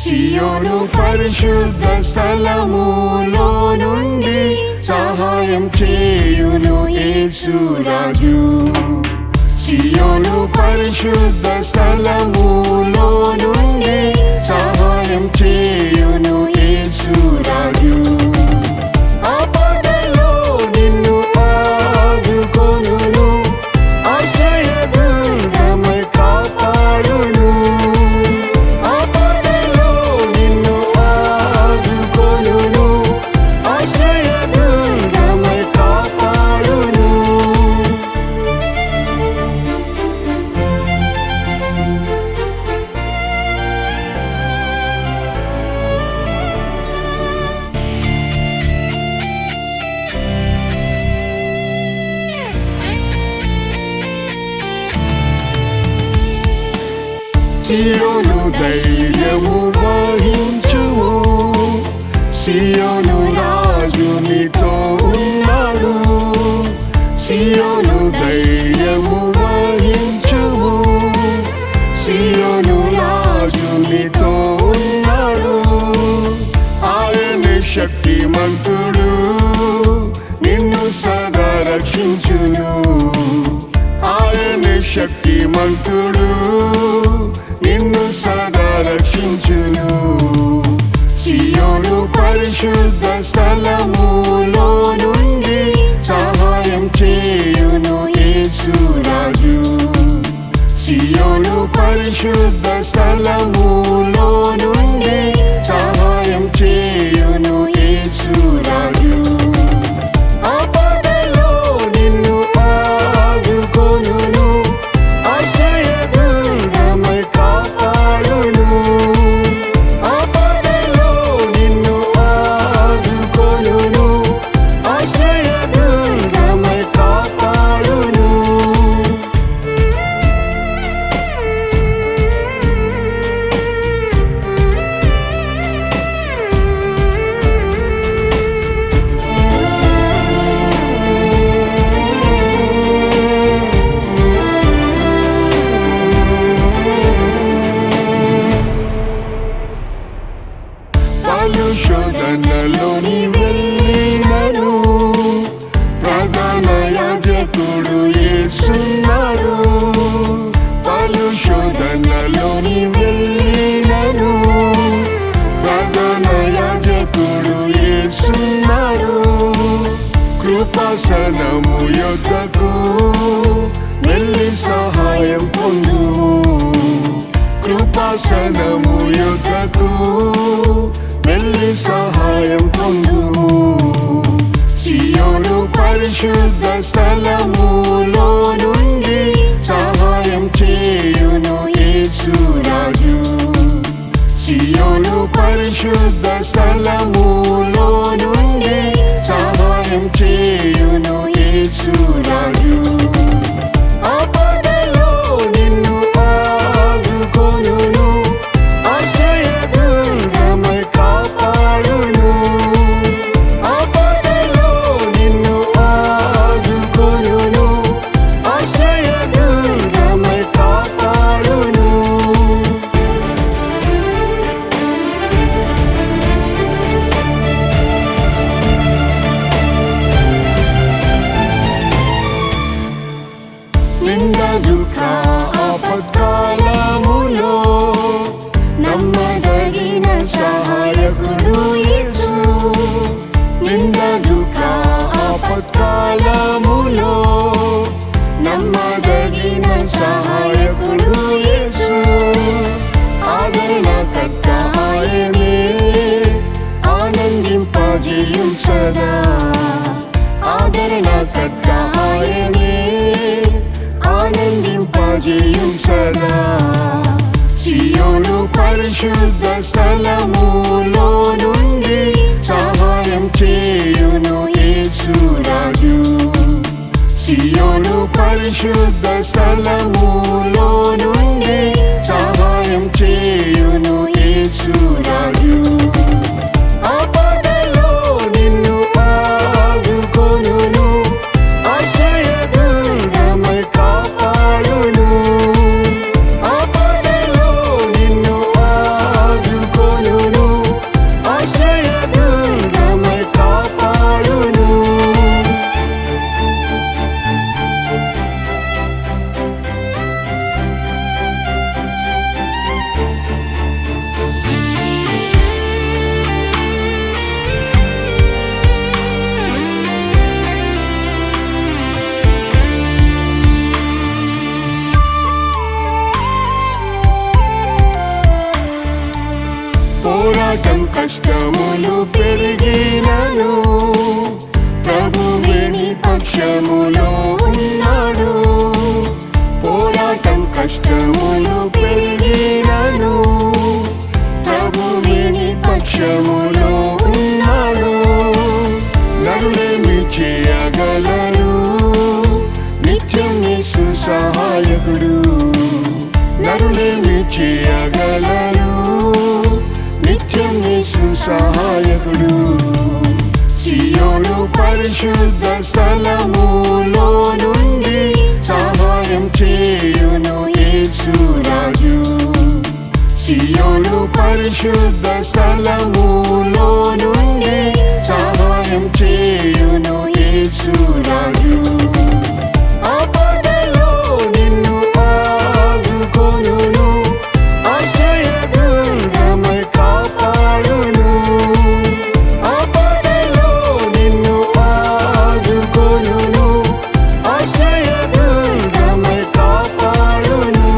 సియోను పరిశుద్ధ స్థలములో నుండి సహాయం చేయును యేసు రాజు. సియోను పరిశుద్ధ స్థలములో నుండి సహాయం చేయును యేసు రాజు. ఆపదలో నిన్ను ఆదుకొనును, ఆశ్రయదుర్గమై కాపాడును. ఆపదలో నిన్ను ఆదుకొనును, ఆశ్రయదుర్గమై కాపాడును. సియోను ధైర్యము వహించుము, సియోను రాజు నీతో ఉన్నాడు. సియోను ధైర్యము వహించుము, సియోను రాజు నీతో ఉన్నాడు. ఆయన శక్తిమంతుడు, నిన్ను సదా రక్షించును. ఆయన శక్తిమంతుడు, నిన్ను సదా రక్షించును. సియోను పరిశుద్ధ స్థలములో నుండి సహాయం చేయును యేసు రాజు. సియోను పరిశుద్ధ స్థలములో నుండి సహాయం చేయును యేసు రాజు. ఆపదలో నిన్ను ఆదుకొనును, ఆశ్రయదుర్గమై కాపాడును. ఆపదలో నిన్ను ఆదుకొనును, ఆశ్రయదుర్గమై కాపాడును. పలు శోధనలోని వెళ్ళినను, ప్రధాన యాజకుడు యేసున్నాడు. పలు శోధనలోని వెళ్ళినను, ప్రధాన యాజకుడు యేసున్నాడు. కృపాసనము యొద్దకు వెళ్ళి సహాయం పొందుము. కృపాసనము యొద్దకు వెళ్ళి సహాయం పొందుము. సియోను పరిశుద్ధ స్థలములో నుండి సహాయం చేయును యేసు రాజు. సియోను పరిశుద్ధ స్థలములో నుండి సహాయం చేయును యేసు రాజు. ఆపదలో నిన్ను ఆదుకొనును, ఆశ్రయదుర్గమై కాపాడును. ఆపదలో నిన్ను ఆదుకొనును, ఆశ్రయదుర్గమై కాపాడును. నింద దుఃఖ ఆపత్కాలములో నమ్మదగిన సహాయకుడు యేసు. నింద దుఃఖ ఆపత్కాలములో నమ్మదగిన సహాయకుడు యేసు. ఆదరణకర్త ఆయనే, ఆనందింపజేయుం సదా. ఆదరణకర్త ఆయనే, ఆనందింపజేయుం సదా. సియోను పరిశుద్ధ స్థలములో నుండి సహాయం చేయును యేసు రాజు. సియోను పరిశుద్ధ స్థలములో నుండి సహాయం చేయును యేసు రాజు. ఆపదలో నిన్ను ఆదుకొనును, ఆశ్రయదుర్గమై కాపాడును. ఆపదలో నిన్ను ఆదుకొనును, పోరాటం కష్టములు పెరిగినను ప్రభువే నీ పక్షములో ఉన్నాడు. పోరాటం కష్టములు పెరిగినను ప్రభువే నీ పక్షములో ఉన్నాడు. నరులేమి చేయగలరు నిత్యం యేసు సహాయకుడు. నరులేమి చేయగలరు నిత్యం యేసు సహాయకుడు. సియోను పరిశుద్ధ స్థలములో నుండి సహాయం చేయును యేసు రాజు. సియోను పరిశుద్ధ స్థలములో నుండి సహాయం చేయును యేసు రాజు. ఆపదలో నిన్ను ఆదుకొనును, ఆశ్రయదుర్గమై కాపాడును. ఆపదలో నిన్ను ఆదుకొనును, ఆశ్రయదుర్గమై కాపాడును.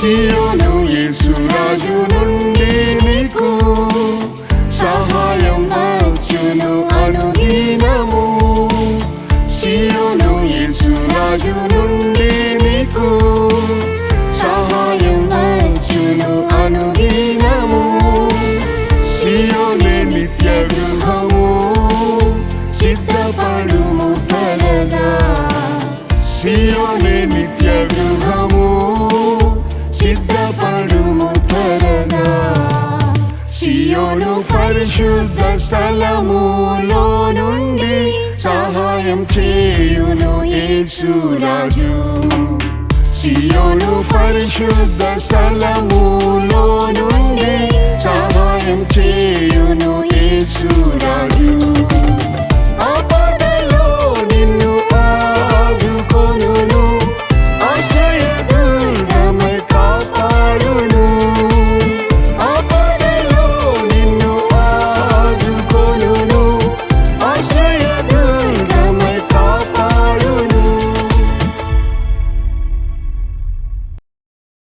సియోను యేసు రాజు నుండి నీకు సహాయం వచ్చును అనుదినము. సియోను యేసు రాజు నుండి నీకు సహాయం వచ్చును అనుదినము. సియోనే నిత్య గృహము, సిద్ధపడుము త్వరగా. సియోనే నిత్య గృహము, సిద్ధపడుము త్వరగా. సియోను పరిశుద్ధ స్థలములో నుండి సహాయం చేయును యేసు రాజు. సియోను పరిశుద్ధ స్థలములో నుండి సహాయం చేయును యేసు రాజు.